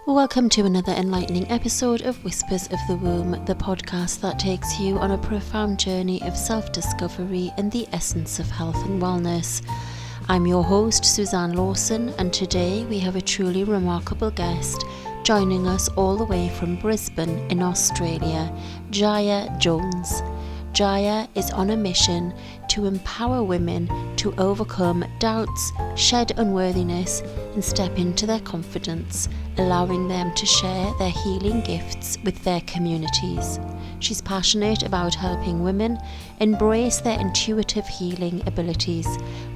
Welcome to another enlightening episode of Whispers of the Womb, the podcast that takes you on a profound journey of self-discovery and the essence of health and wellness. I'm your host, Suzanne Lawson, and today we have a truly remarkable guest joining us all the way from Brisbane in Australia, Jaya Jones. Jaya is on a mission to empower women to overcome doubts, shed unworthiness, and step into their confidence, allowing them to share their healing gifts with their communities. She's passionate about helping women embrace their intuitive healing abilities,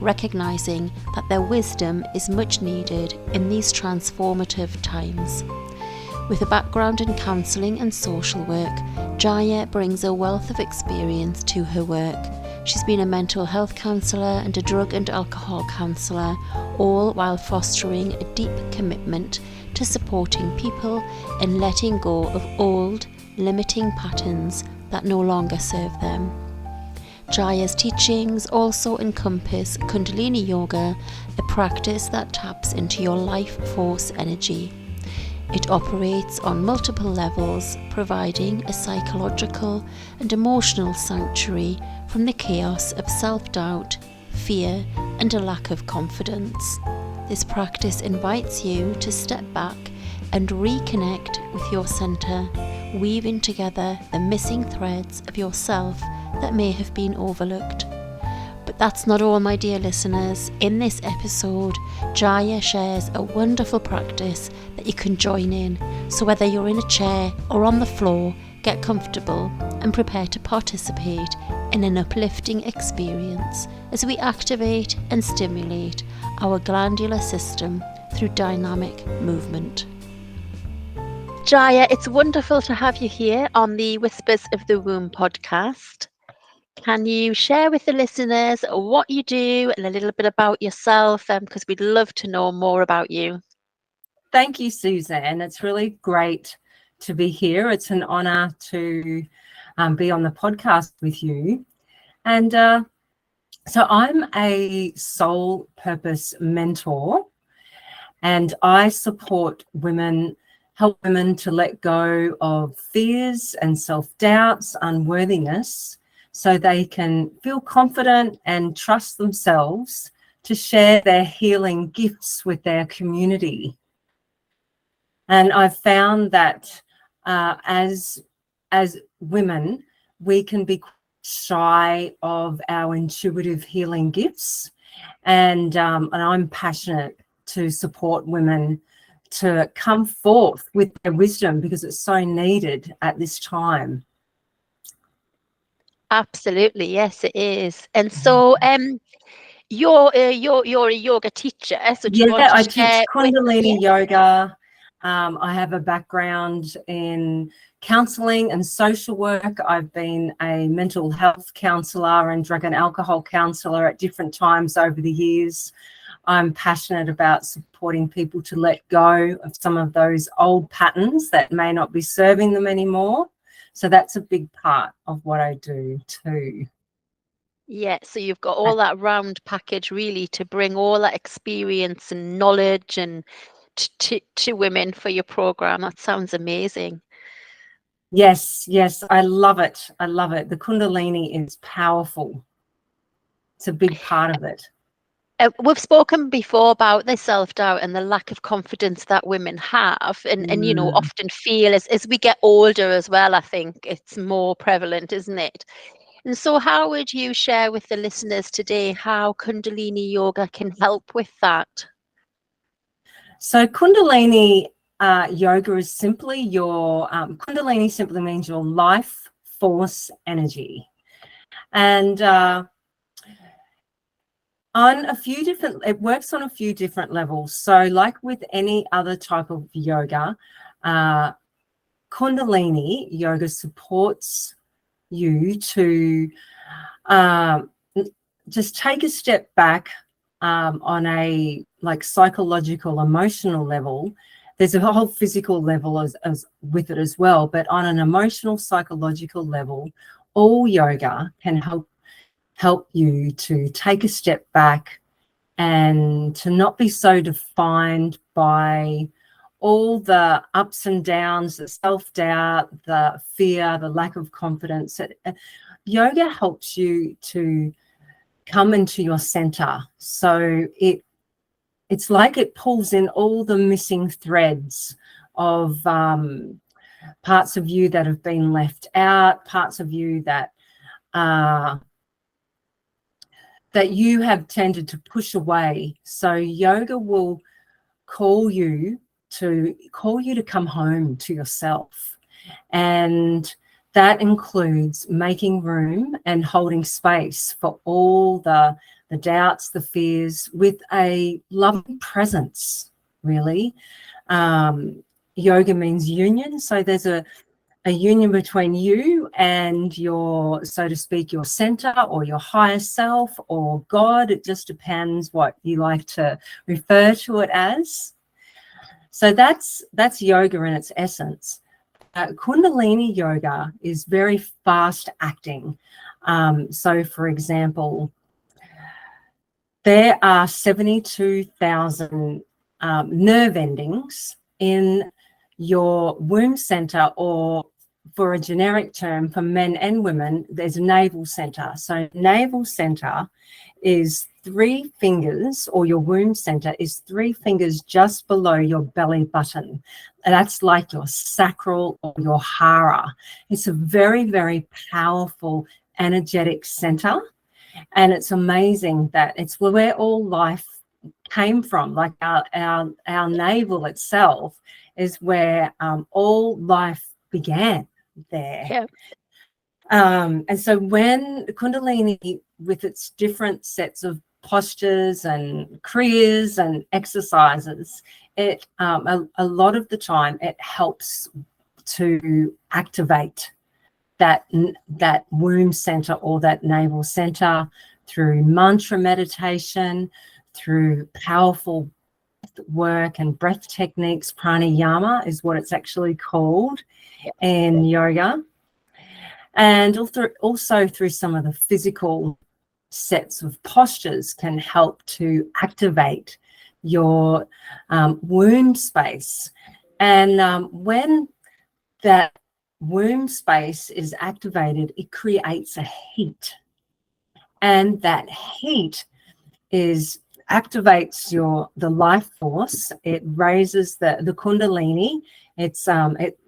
recognizing that their wisdom is much needed in these transformative times. With a background in counselling and social work, Jaya brings a wealth of experience to her work. She's been a mental health counsellor and a drug and alcohol counsellor, all while fostering a deep commitment to supporting people and letting go of old, limiting patterns that no longer serve them. Jaya's teachings also encompass Kundalini yoga, a practice that taps into your life force energy. It operates on multiple levels, providing a psychological and emotional sanctuary from the chaos of self-doubt, fear, and a lack of confidence. This practice invites you to step back and reconnect with your centre, weaving together the missing threads of yourself that may have been overlooked. But that's not all, my dear listeners. In this episode, Jaya shares a wonderful practice that you can join in. So whether you're in a chair or on the floor, get comfortable and prepare to participate in an uplifting experience as we activate and stimulate our glandular system through dynamic movement. Jaya, it's wonderful to have you here on the Whispers of the Womb podcast. Can you share with the listeners what you do and a little bit about yourself? Because we'd love to know more about you. Thank you, Suzanne. It's really great to be here. It's an honour to be on the podcast with you. And so I'm a soul purpose mentor, and I support women, help women to let go of fears and self-doubts, unworthiness, so they can feel confident and trust themselves to share their healing gifts with their community. And I've found that as women, we can be shy of our intuitive healing gifts, and I'm passionate to support women to come forth with their wisdom because it's so needed at this time. Absolutely, yes, it is. And so, you're a yoga teacher. So do you want to I share teach Kundalini yoga. I have a background in counselling and social work. I've been a mental health counsellor and drug and alcohol counsellor at different times over the years. I'm passionate about supporting people to let go of some of those old patterns that may not be serving them anymore. So that's a big part of what I do too. Yeah, so you've got all that round package really to bring all that experience and knowledge and to women for your program. That sounds amazing. Yes, I love it. I love it. The Kundalini is powerful. It's a big part of it. We've spoken before about the self-doubt and the lack of confidence that women have and you know, often feel as we get older as well. I think it's more prevalent, isn't it? And so how would you share with the listeners today how Kundalini yoga can help with that? So Kundalini yoga is simply your, Kundalini simply means your life force energy. And it works on a few different levels. So like with any other type of yoga, Kundalini yoga supports you to just take a step back on a like psychological, emotional level. There's a whole physical level as with it as well, but on an emotional, psychological level, all yoga can help you to take a step back and to not be so defined by all the ups and downs, the self-doubt, the fear, the lack of confidence. Yoga helps you to come into your center. So it's like it pulls in all the missing threads of parts of you that have been left out, parts of you that you have tended to push away. So yoga will call you to come home to yourself, and that includes making room and holding space for all the doubts, the fears, with a loving presence, really. Yoga means union, so there's a union between you and your, so to speak, your center or your higher self or God. It just depends what you like to refer to it as. So that's yoga in its essence. Kundalini yoga is very fast acting. So, for example, there are 72,000 nerve endings in your womb center, or for a generic term for men and women, there's a navel center. So navel center is 3 fingers, or your womb center is 3 fingers just below your belly button. And that's like your sacral or your hara. It's a very, very powerful energetic center. And it's amazing that it's where all life came from. Like our navel itself is where all life began there. Yeah. And so when Kundalini, with its different sets of postures and kriyas and exercises, it a lot of the time it helps to activate that womb center or that navel center through mantra meditation, through powerful work and breath techniques. Pranayama is what it's actually called in yoga. And also through some of the physical sets of postures can help to activate your womb space. And when that womb space is activated, it creates a heat. And that heat activates the life force. It raises the Kundalini.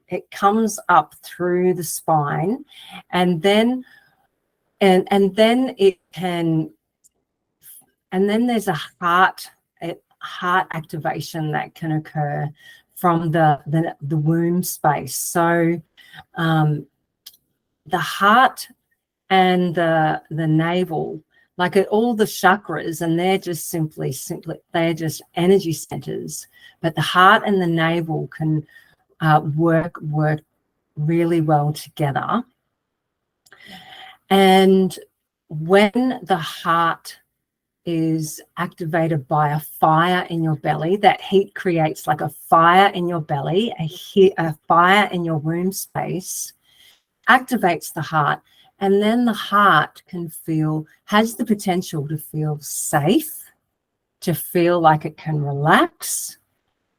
It comes up through the spine, and then it can, and then there's a heart activation that can occur from the womb space. So the heart and the navel, like all the chakras, and they're just simply they're just energy centers, but the heart and the navel can work really well together. And when the heart is activated by a fire in your belly, that heat creates like a fire in your belly, a fire in your womb space, activates the heart, and then the heart has the potential to feel safe, to feel like it can relax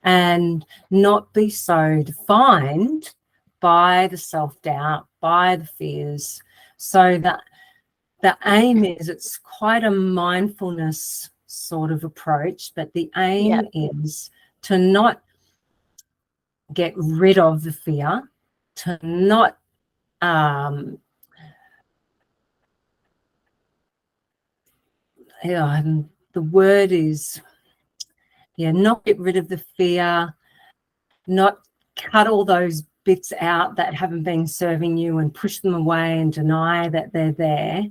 and not be so defined by the self-doubt, by the fears. So that the aim is, it's quite a mindfulness sort of approach, but the aim is to not get rid of the fear, to not the word is, not get rid of the fear, not cut all those bits out that haven't been serving you and push them away and deny that they're there.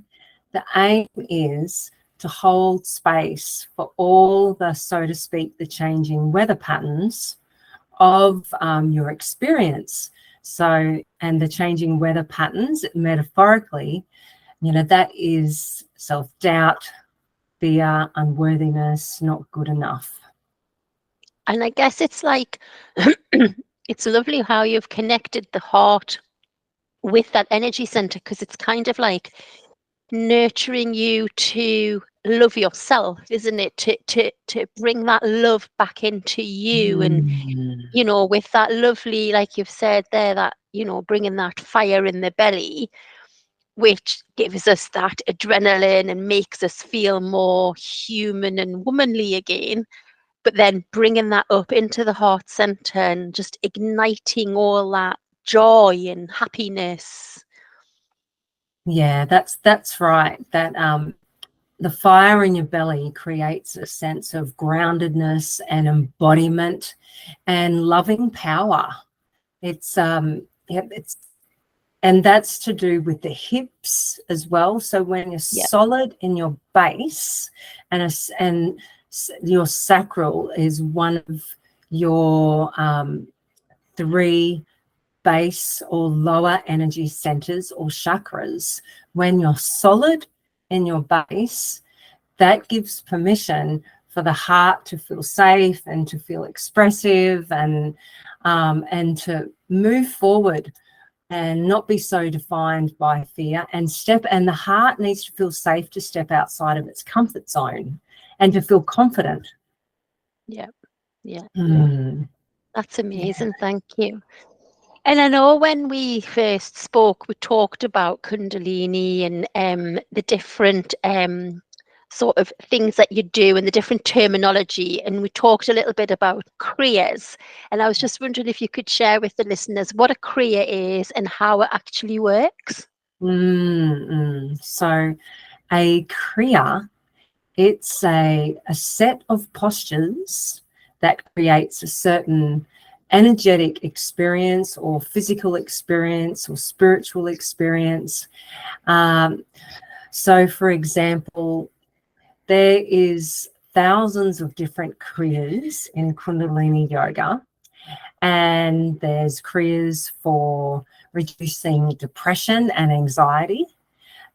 The aim is to hold space for all the, so to speak, the changing weather patterns of your experience. So, and the changing weather patterns, metaphorically, that is self-doubt, fear, unworthiness, not good enough. And I guess it's like, it's lovely how you've connected the heart with that energy center, because it's kind of like nurturing you to love yourself, isn't it? To bring that love back into you, and you know, with that lovely, like you've said there, that, you know, bringing that fire in the belly, which gives us that adrenaline and makes us feel more human and womanly again. But then bringing that up into the heart center and just igniting all that joy and happiness. Yeah, that's right. That the fire in your belly creates a sense of groundedness and embodiment and loving power. It's and that's to do with the hips as well. So when you're solid in your base, and your sacral is one of your 3 base or lower energy centers or chakras. When you're solid in your base, that gives permission for the heart to feel safe and to feel expressive, and to move forward and not be so defined by fear, and the heart needs to feel safe to step outside of its comfort zone and to feel confident. Yeah. That's amazing. Thank you. And I know when we first spoke, we talked about Kundalini and the different sort of things that you do and the different terminology. And we talked a little bit about Kriyas. And I was just wondering if you could share with the listeners what a Kriya is and how it actually works. So a Kriya, it's a set of postures that creates a certain energetic experience or physical experience or spiritual experience. So, for example, there is thousands of different Kriyas in Kundalini yoga, and there's Kriyas for reducing depression and anxiety.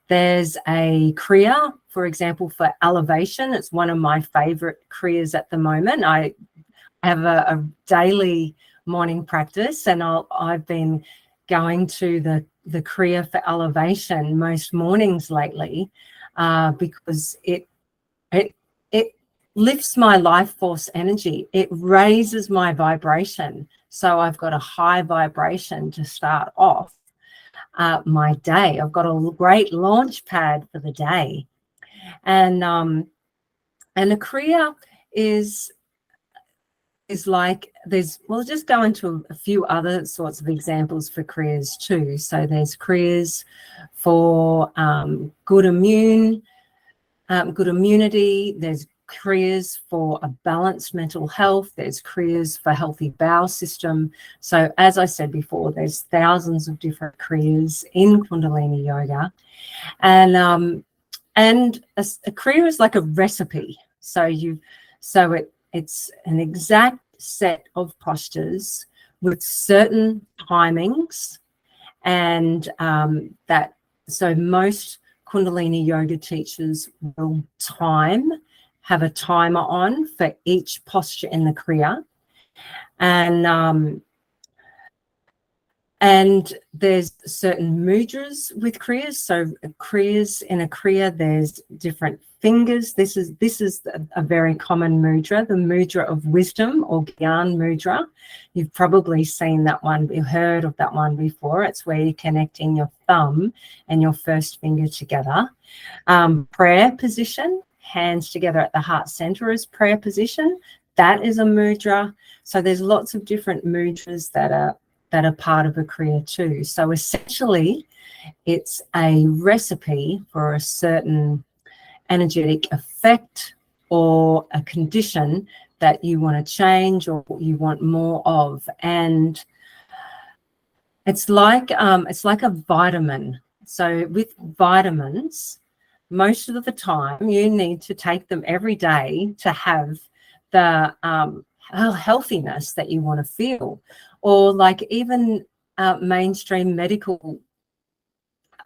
There's a Kriya, for example, for elevation. It's one of my favorite Kriyas at the moment. I have a daily morning practice, and I've been going to the Kriya for elevation most mornings lately, because it lifts my life force energy. It raises my vibration. So I've got a high vibration to start off my day. I've got a great launch pad for the day. And a Kriya is like, we'll just go into a few other sorts of examples for Kriyas too. So there's Kriyas for good immunity. There's Kriyas for a balanced mental health. There's Kriyas for healthy bowel system. So as I said before, there's thousands of different Kriyas in Kundalini yoga, and a Kriya is like a recipe. It's an exact set of postures with certain timings, and so most Kundalini yoga teachers will have a timer on for each posture in the Kriya. And there's certain mudras with Kriyas. So Kriyas, in a Kriya, there's different fingers. This is a very common mudra, the mudra of wisdom, or Gyan mudra. You've probably seen that one, heard of that one before. It's where you're connecting your thumb and your first finger together. Prayer position, hands together at the heart center is prayer position. That is a mudra. So there's lots of different mudras that are part of a Kriya too. So essentially, it's a recipe for a certain energetic effect or a condition that you want to change or you want more of. And it's like a vitamin. So with vitamins, most of the time you need to take them every day to have the healthiness that you want to feel. Or like even mainstream medical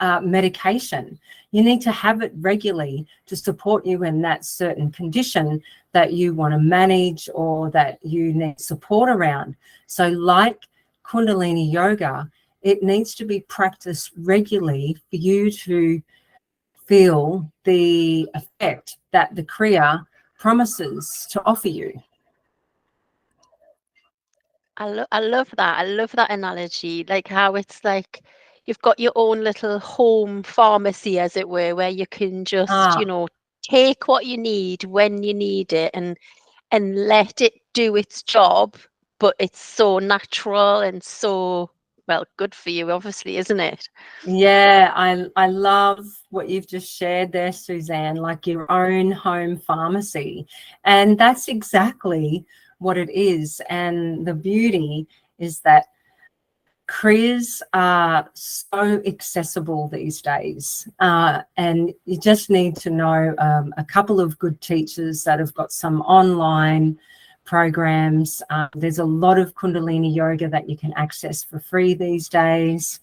medication, you need to have it regularly to support you in that certain condition that you want to manage or that you need support around. So like Kundalini yoga, it needs to be practiced regularly for you to feel the effect that the Kriya promises to offer you. I love that. I love that analogy, like how it's like you've got your own little home pharmacy, as it were, where you can just, take what you need when you need it and let it do its job. But it's so natural and so, well, good for you, obviously, isn't it? Yeah, I love what you've just shared there, Suzanne, like your own home pharmacy. And that's exactly what it is. And the beauty is that Kriyas are so accessible these days. And you just need to know a couple of good teachers that have got some online programs. There's a lot of Kundalini yoga that you can access for free these days.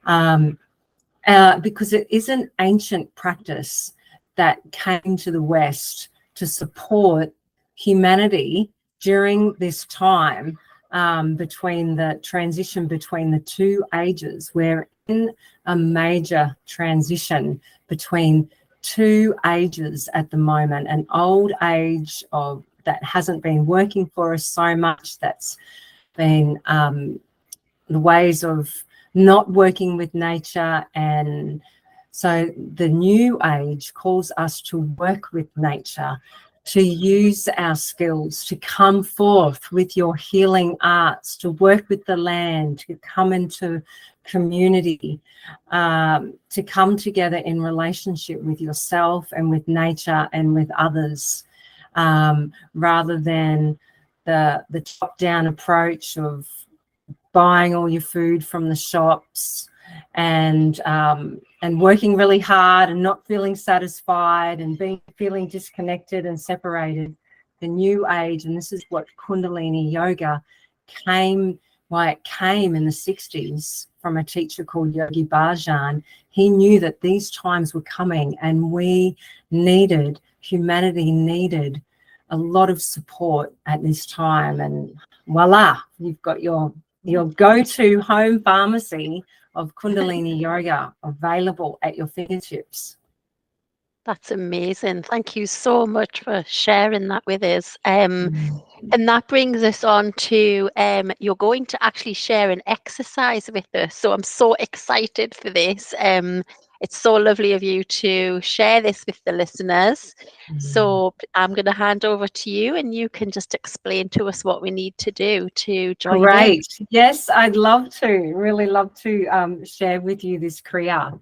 Because it is an ancient practice that came to the West to support humanity during this time, between the transition between the two ages. We're in a major transition between two ages at the moment, an old age of that hasn't been working for us so much, that's been the ways of not working with nature. And so the new age calls us to work with nature, to use our skills, to come forth with your healing arts, to work with the land, to come into community, to come together in relationship with yourself and with nature and with others, rather than the top-down approach of buying all your food from the shops and working really hard and not feeling satisfied and feeling disconnected and separated. The new age, and this is what Kundalini yoga came in the 60s from a teacher called Yogi Bhajan. He knew that these times were coming, and humanity needed a lot of support at this time. And voila, you've got your go-to home pharmacy of Kundalini yoga available at your fingertips. That's amazing. Thank you so much for sharing that with us. And that brings us on to you're going to actually share an exercise with us. So I'm so excited for this. It's so lovely of you to share this with the listeners. So I'm going to hand over to you, and you can just explain to us what we need to do to join in. Great. Yes, I'd love to. Really love to share with you this Kriya.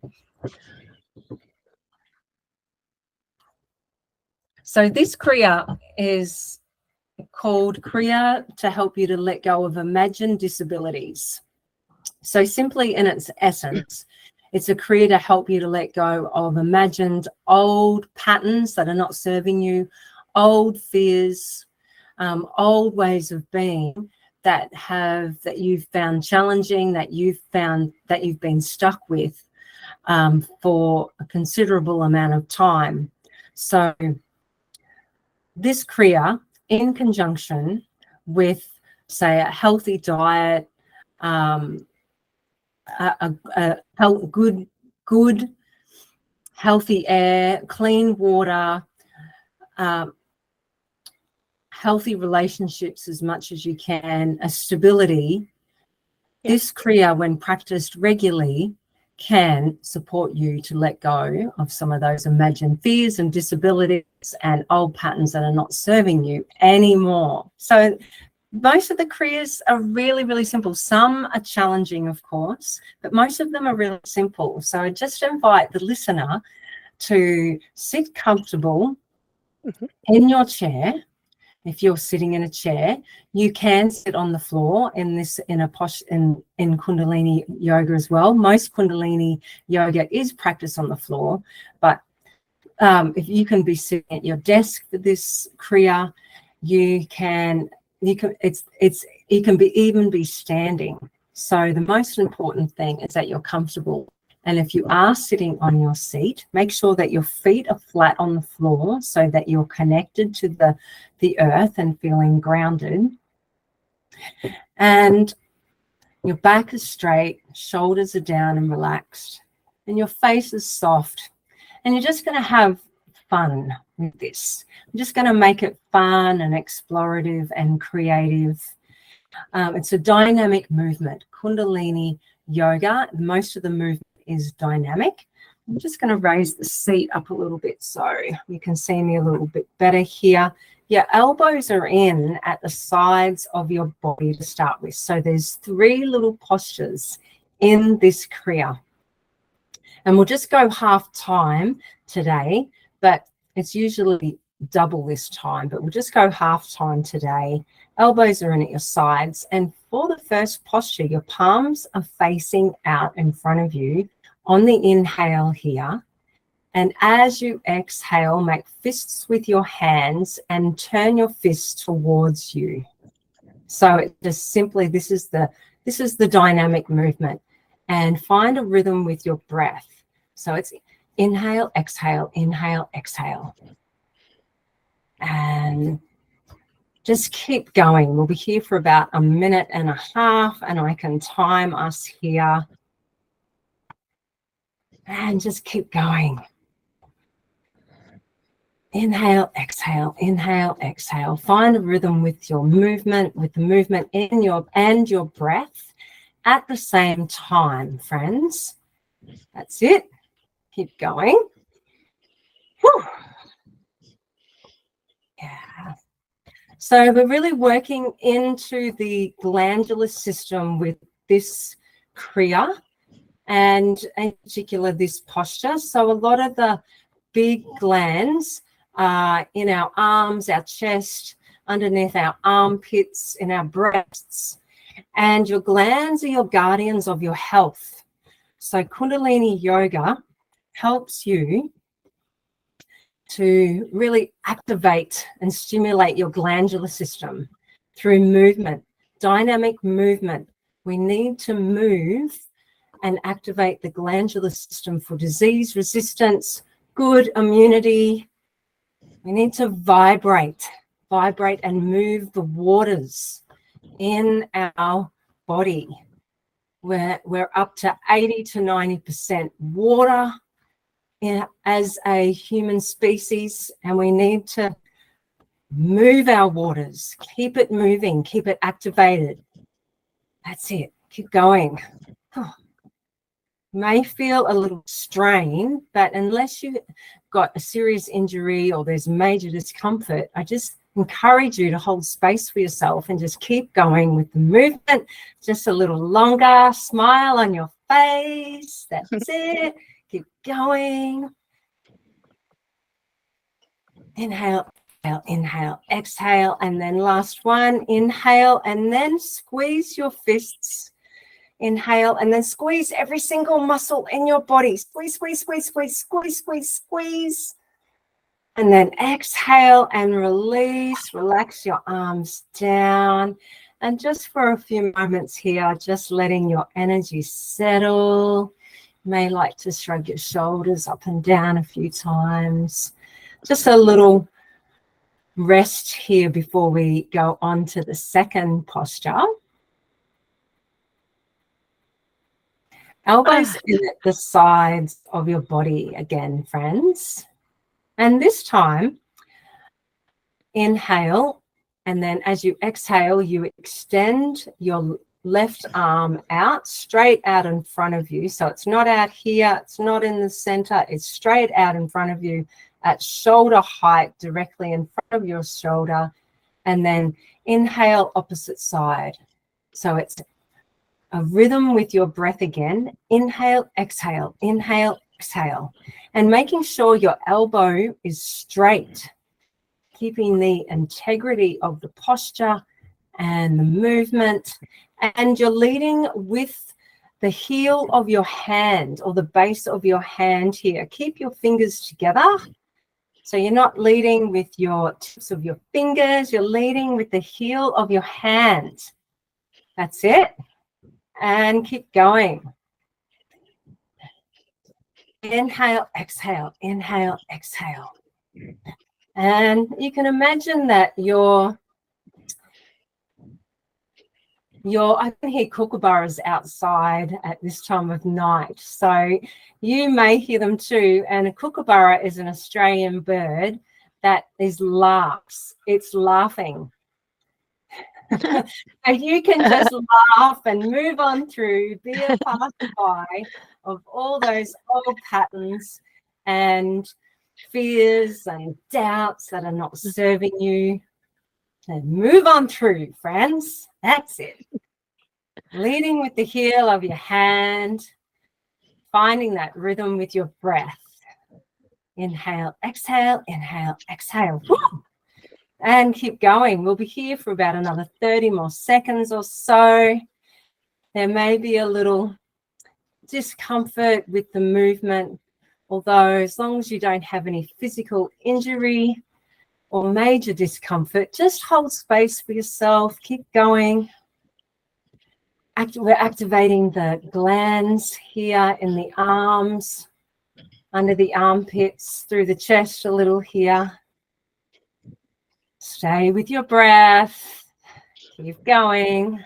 So this Kriya is called Kriya to help you to let go of imagined disabilities. So simply in its essence, it's a Kriya to help you to let go of imagined old patterns that are not serving you, old fears, old ways of being that you've found challenging, that you've been stuck with for a considerable amount of time. So this Kriya, in conjunction with, say, a healthy diet, good healthy air, clean water, healthy relationships as much as you can, a stability. This Kriya, when practiced regularly, can support you to let go of some of those imagined fears and disabilities and old patterns that are not serving you anymore. So most of the Kriyas are really, really simple. Some are challenging, of course, but most of them are really simple. So I just invite the listener to sit comfortable in your chair. If you're sitting in a chair, you can sit on the floor in Kundalini yoga as well. Most Kundalini yoga is practiced on the floor, but if you can be sitting at your desk for this Kriya, you can even be standing. So the most important thing is that you're comfortable. And if you are sitting on your seat, make sure that your feet are flat on the floor so that you're connected to the earth and feeling grounded. And your back is straight, shoulders are down and relaxed, and your face is soft. And you're just going to have fun with this. I'm just going to make it fun and explorative and creative. It's a dynamic movement. Kundalini yoga, most of the movement is dynamic. I'm just going to raise the seat up a little bit so you can see me a little bit better here. Your elbows are in at the sides of your body to start with. So there's 3 little postures in this Kriya. And we'll just go half time today, but it's usually double this time, but we'll just go half time today. Elbows are in at your sides. And for the first posture, your palms are facing out in front of you on the inhale here. And as you exhale, make fists with your hands and turn your fists towards you. So it just simply, this is the dynamic movement. And find a rhythm with your breath. So it's inhale, exhale, inhale, exhale. And just keep going. We'll be here for about 1.5 minutes, and I can time us here. And just keep going. Inhale, exhale, inhale, exhale. Find a rhythm with your movement, with the movement in your breath at the same time, friends. That's it. Keep going. Whew. Yeah. So we're really working into the glandular system with this Kriya, and in particular this posture. So a lot of the big glands in our arms, our chest, underneath our armpits, in our breasts. And your glands are your guardians of your health. So Kundalini yoga helps you to really activate and stimulate your glandular system through movement, dynamic movement. We need to move and activate the glandular system for disease resistance, good immunity. We need to vibrate and move the waters in our body. We're up to 80 to 90% water as a human species, and we need to move our waters, keep it moving, keep it activated. That's it. Keep going. May feel a little strain, but unless you've got a serious injury or there's major discomfort, I just encourage you to hold space for yourself and just keep going with the movement. Just a little longer. Smile on your face. That's it. Keep going. Inhale, exhale, inhale, exhale, and then last one. Inhale, and then squeeze your fists. Inhale, and then squeeze every single muscle in your body. Squeeze, squeeze, squeeze, squeeze, squeeze, squeeze, squeeze. And then exhale and release. Relax your arms down. And just for a few moments here, just letting your energy settle. You may like to shrug your shoulders up and down a few times. Just a little rest here before we go on to the second posture. Elbows in at the sides of your body again, friends. And this time, inhale, and then as you exhale, you extend your left arm out, straight out in front of you. So it's not out here, it's not in the center, it's straight out in front of you at shoulder height, directly in front of your shoulder. And then inhale, opposite side. So it's a rhythm with your breath again. Inhale, exhale, inhale, exhale. And making sure your elbow is straight, keeping the integrity of the posture and the movement. And you're leading with the heel of your hand or the base of your hand here. Keep your fingers together. So you're not leading with your tips of your fingers. You're leading with the heel of your hand. That's it. And keep going. Inhale, exhale, inhale, exhale. And you can imagine that your I can hear kookaburras outside at this time of night, so you may hear them too. And a kookaburra is an Australian bird that laughs. It's laughing. And you can just laugh and move on through, be a passerby of all those old patterns and fears and doubts that are not serving you. And move on through, friends. That's it. Leading with the heel of your hand, finding that rhythm with your breath. Inhale, exhale, inhale, exhale. Woo! And keep going. We'll be here for about another 30 more seconds or so. There may be a little discomfort with the movement, although as long as you don't have any physical injury or major discomfort, just hold space for yourself. Keep going. We're activating the glands here in the arms, under the armpits, through the chest a little here. Stay with your breath. Keep going.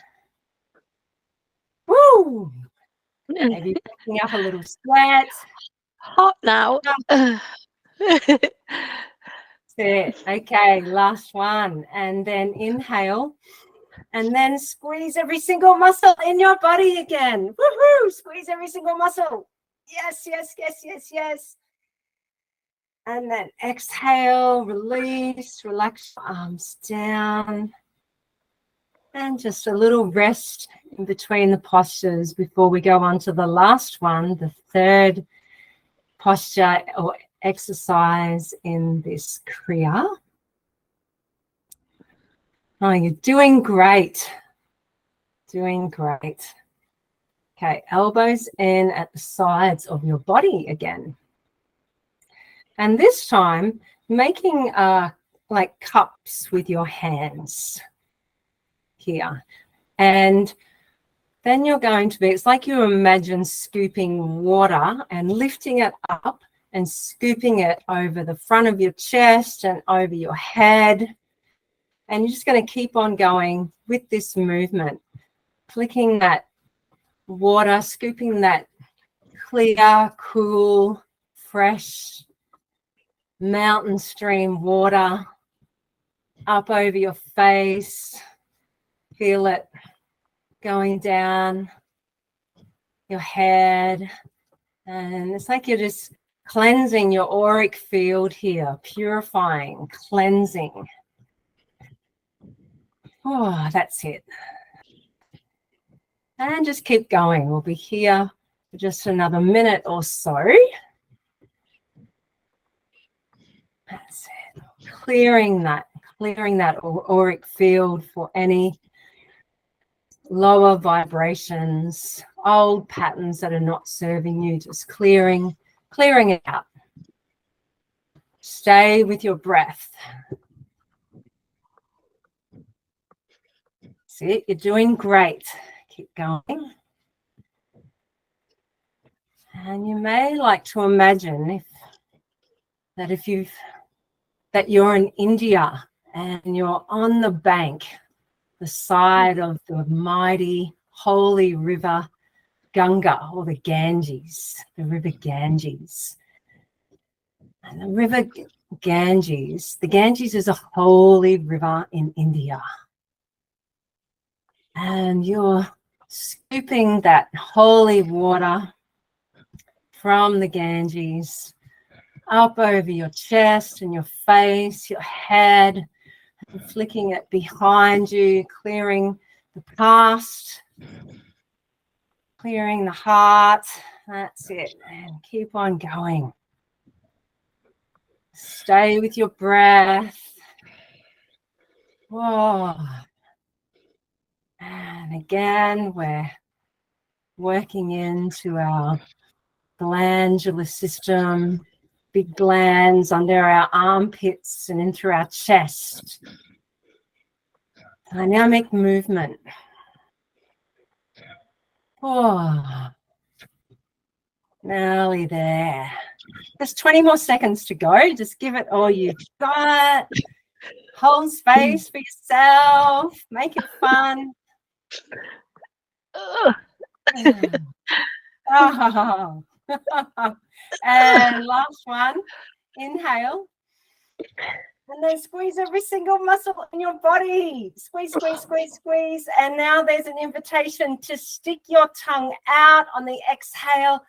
Woo! Maybe picking up a little sweat. Hot now. That's it. Okay, last one. And then inhale. And then squeeze every single muscle in your body again. Woohoo! Squeeze every single muscle. Yes, yes, yes, yes, yes. And then exhale, release, relax your arms down. And just a little rest in between the postures before we go on to the last one, the third posture or exercise in this Kriya. Oh, you're doing great. Doing great. Okay, elbows in at the sides of your body again. And this time, making like cups with your hands here. And then you're going to be, it's like you imagine scooping water and lifting it up and scooping it over the front of your chest and over your head. And you're just going to keep on going with this movement, flicking that water, scooping that clear, cool, fresh mountain stream water up over your face. Feel it going down your head. And it's like you're just cleansing your auric field here, purifying, cleansing. Oh, that's it. And just keep going. We'll be here for just another minute or so. That's it. Clearing that auric field for any lower vibrations, old patterns that are not serving you, just clearing it out. Stay with your breath. See, you're doing great. Keep going. And you may like to imagine that you're in India and you're on the bank, the side of the mighty holy river Ganga, or the Ganges, the river Ganges. And the river Ganges, the Ganges is a holy river in India. And you're scooping that holy water from the Ganges up over your chest and your face, your head, and flicking it behind you, clearing the past, clearing the heart. That's it. And keep on going. Stay with your breath. Whoa. And again, we're working into our glandular system, big glands under our armpits and in through our chest. Dynamic movement. Oh, nearly there. Just 20 more seconds to go. Just give it all you've got. Hold space for yourself. Make it fun. Ugh. Oh. And last one, inhale. And then squeeze every single muscle in your body. Squeeze, squeeze, squeeze, squeeze. And now there's an invitation to stick your tongue out on the exhale.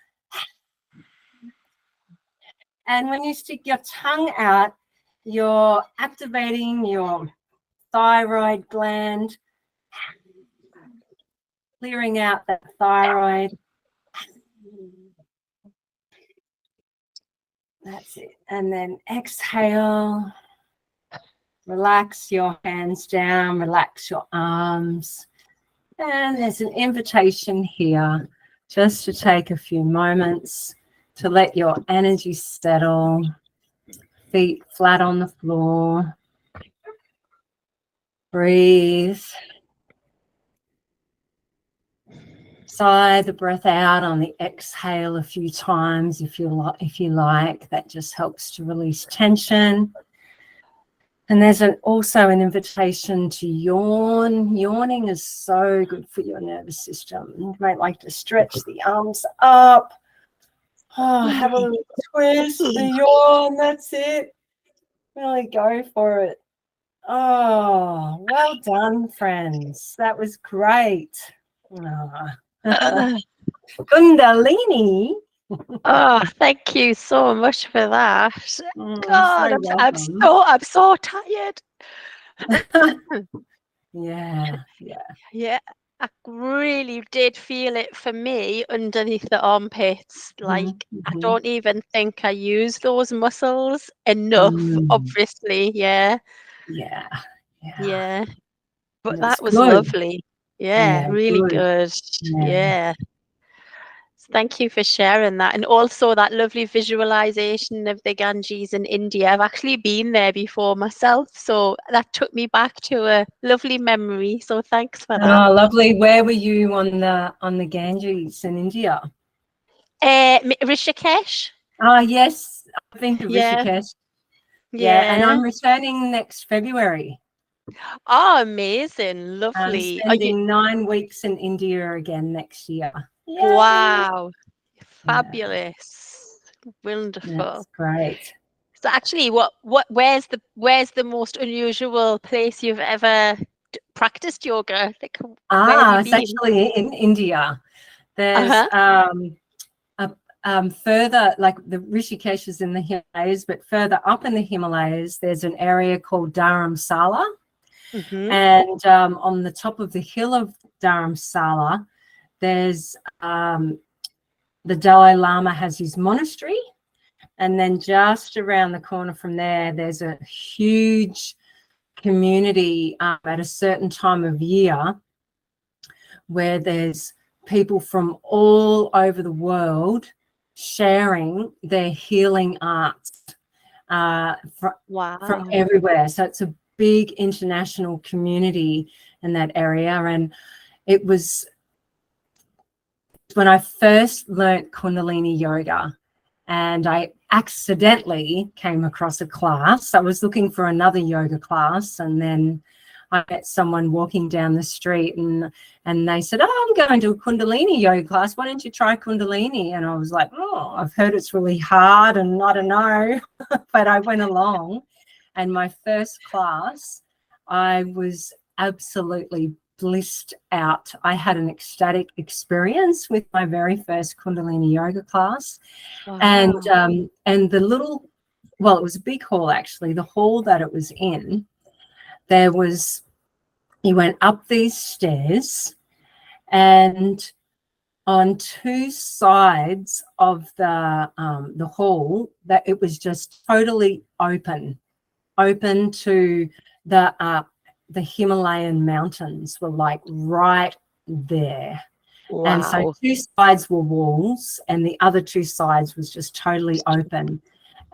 And when you stick your tongue out, you're activating your thyroid gland, clearing out that thyroid. That's it. And then exhale. Relax your hands down, relax your arms. And there's an invitation here just to take a few moments to let your energy settle, feet flat on the floor. Breathe. Sigh the breath out on the exhale a few times if you like. That just helps to release tension. And there's also an invitation to yawn. Yawning is so good for your nervous system. You might like to stretch the arms up. Oh, have a little twist, a yawn, that's it. Really go for it. Oh, well done, friends. That was great. Kundalini. Oh, thank you so much for that. God, So I'm so tired. Yeah. Yeah, I really did feel it for me underneath the armpits. Like, I don't even think I use those muscles enough, obviously. Yeah. But that was good. lovely. Yeah, really good. Yeah. Thank you for sharing that. And also that lovely visualization of the Ganges in India. I've actually been there before myself, so that took me back to a lovely memory. So thanks for that. Oh, lovely. Where were you on the Ganges in India? Rishikesh. Oh, yes. I've been to Rishikesh. Yeah, and I'm returning next February. Oh, amazing. Lovely. I'm spending 9 weeks in India again next year. Yay. Wow. Fabulous. Wonderful. That's great. So actually, where's the most unusual place you've ever practiced yoga? Like, where have you been? It's actually in India. There's further, like the Rishikesh is in the Himalayas, but further up in the Himalayas, there's an area called Dharamsala. And on the top of the hill of Dharamsala, there's the Dalai Lama has his monastery. And then just around the corner from there, there's a huge community at a certain time of year where there's people from all over the world sharing their healing arts from everywhere. So it's a big international community in that area. And it was when I first learnt Kundalini yoga, and I accidentally came across a class. I was looking for another yoga class, and then I met someone walking down the street, and they said, "Oh, I'm going to a Kundalini yoga class. Why don't you try Kundalini?" And I was like, "Oh, I've heard it's really hard, and I don't know." But I went along, and my first class, I was absolutely blissed out. I had an ecstatic experience with my very first Kundalini yoga class. And the little, well, it was a big hall actually. The hall that it was in, you went up these stairs, and on two sides of the hall, that it was just totally open to the Himalayan mountains were like right there. Wow. And so two sides were walls and the other two sides was just totally open.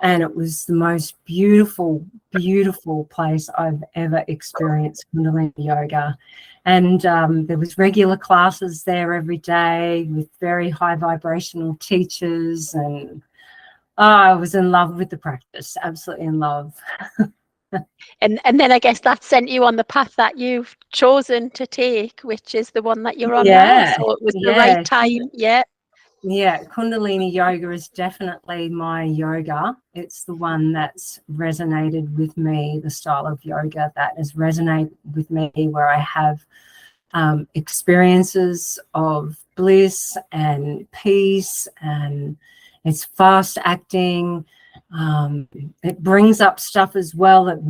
And it was the most beautiful, beautiful place I've ever experienced Kundalini yoga. And there was regular classes there every day with very high vibrational teachers. And I was in love with the practice, absolutely in love. And then I guess that sent you on the path that you've chosen to take, which is the one that you're on now. Yeah, So it was the yeah. right time. Yeah. Yeah, Kundalini yoga is definitely my yoga. It's the one that's resonated with me, the style of yoga that has resonated with me, where I have experiences of bliss and peace, and it's fast acting. It brings up stuff as well. It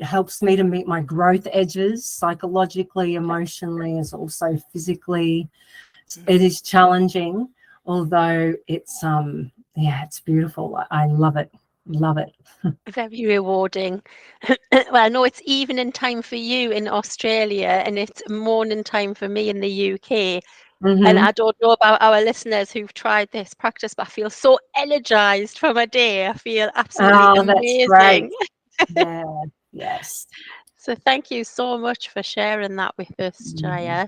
helps me to meet my growth edges psychologically, emotionally, as also physically. It is challenging, although it's it's beautiful. I love it. Love it. Very rewarding. Well, I know it's evening time for you in Australia and it's morning time for me in the UK. And I don't know about our listeners who've tried this practice, but I feel so energized from a day. I feel absolutely That's great. amazing. Yeah. Yes. So thank you so much for sharing that with us, Jaya.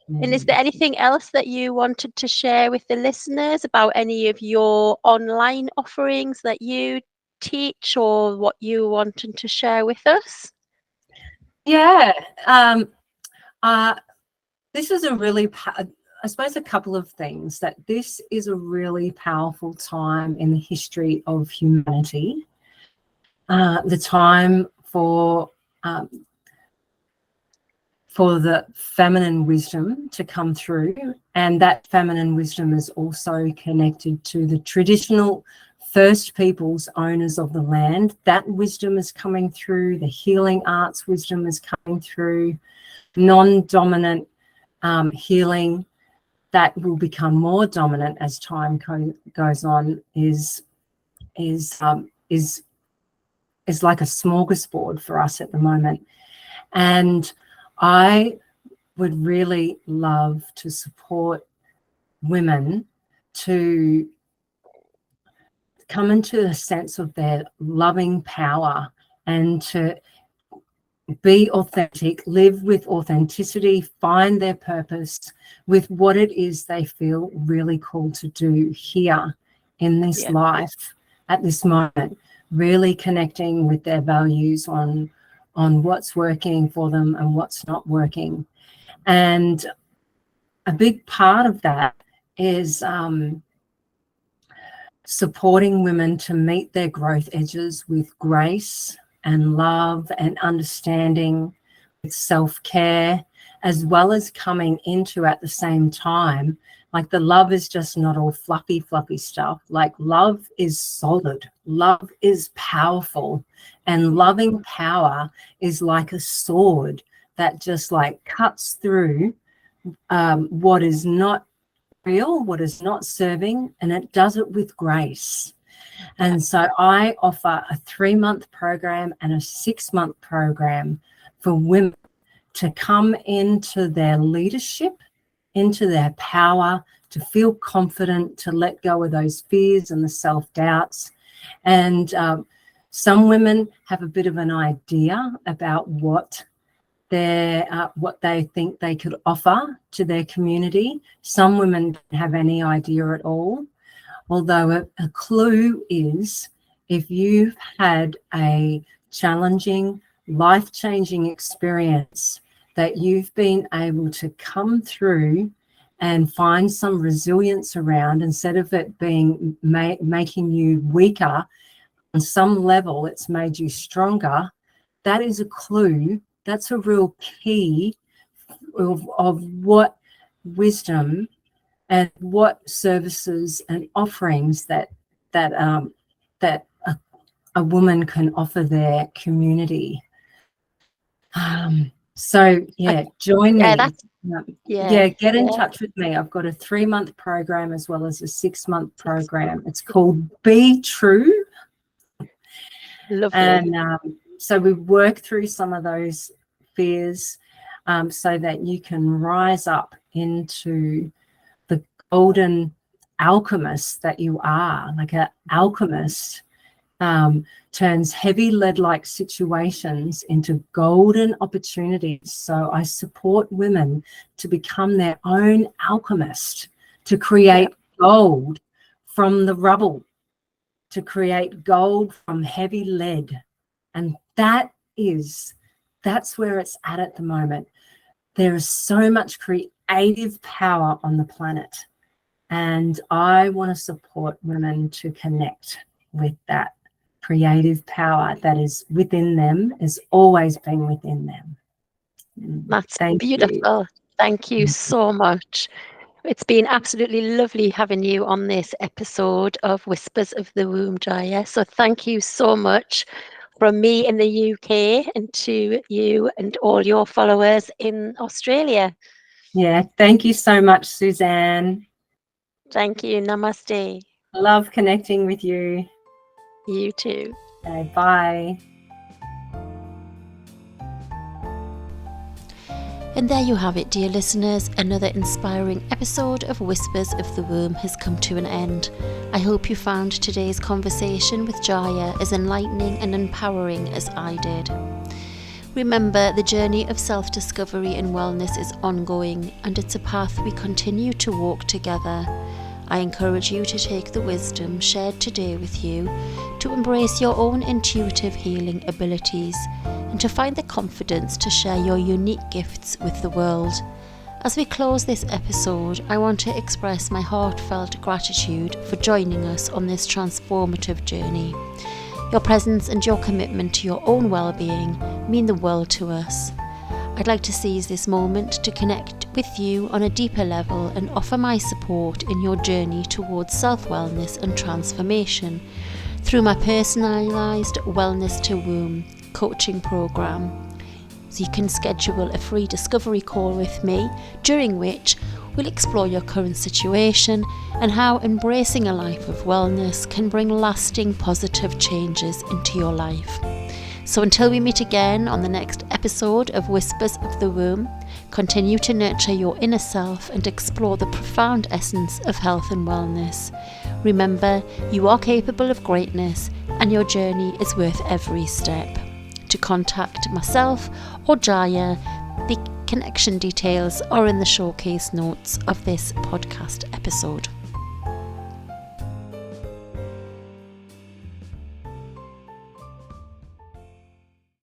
And is Mm. there anything else that you wanted to share with the listeners about any of your online offerings that you teach or what you wanted to share with us? Yeah. This is a really, I suppose, a couple of things. That this is a really powerful time in the history of humanity. The time for the feminine wisdom to come through, and that feminine wisdom is also connected to the traditional first peoples, owners of the land. That wisdom is coming through. The healing arts wisdom is coming through. Non-dominant healing that will become more dominant as time goes on is like a smorgasbord for us at the moment. And I would really love to support women to come into a sense of their loving power and to be authentic, live with authenticity, find their purpose with what it is they feel really called to do here in this life at this moment, really connecting with their values on what's working for them and what's not working. And a big part of that is supporting women to meet their growth edges with grace and love and understanding, with self-care, as well as coming into at the same time, like the love is just not all fluffy stuff. Like love is solid, love is powerful, and loving power is like a sword that just like cuts through what is not real, what is not serving, and it does it with grace. And so I offer a 3-month program and a 6-month program for women to come into their leadership, into their power, to feel confident, to let go of those fears and the self-doubts. And some women have a bit of an idea about what they think they could offer to their community. Some women don't have any idea at all. Although a clue is, if you've had a challenging, life-changing experience that you've been able to come through and find some resilience around, instead of it being making you weaker, on some level it's made you stronger, that is a clue. That's a real key of what wisdom and what services and offerings that a woman can offer their community. So join me. Get in touch with me. I've got a 3-month program as well as a 6-month program. It's called Be True. Lovely. And so we work through some of those fears so that you can rise up into the golden alchemist that you are. Like an alchemist turns heavy lead-like situations into golden opportunities. So I support women to become their own alchemist, to create gold from the rubble, to create gold from heavy lead, And that's where it's at the moment. There is so much creative power on the planet. And I want to support women to connect with that creative power that is within them, has always been within them. That's Thank beautiful. you. Thank you so much. It's been absolutely lovely having you on this episode of Whispers of the Womb, Jaya. So thank you so much from me in the UK and to you and all your followers in Australia. Yeah, thank you so much, Suzanne. Thank you. Namaste. Love connecting with you. You too. Okay, bye. And there you have it, dear listeners. Another inspiring episode of Whispers of the Womb has come to an end. I hope you found today's conversation with Jaya as enlightening and empowering as I did. Remember, the journey of self-discovery and wellness is ongoing, and it's a path we continue to walk together. I encourage you to take the wisdom shared today with you to embrace your own intuitive healing abilities and to find the confidence to share your unique gifts with the world. As we close this episode, I want to express my heartfelt gratitude for joining us on this transformative journey. Your presence and your commitment to your own well-being mean the world to us. I'd like to seize this moment to connect with you on a deeper level and offer my support in your journey towards self-wellness and transformation through my personalised Wellness to Womb coaching programme. So you can schedule a free discovery call with me, during which we'll explore your current situation and how embracing a life of wellness can bring lasting positive changes into your life. So until we meet again on the next episode of Whispers of the Womb, continue to nurture your inner self and explore the profound essence of health and wellness. Remember, you are capable of greatness and your journey is worth every step. To contact myself or Jaya, the connection details are in the showcase notes of this podcast episode.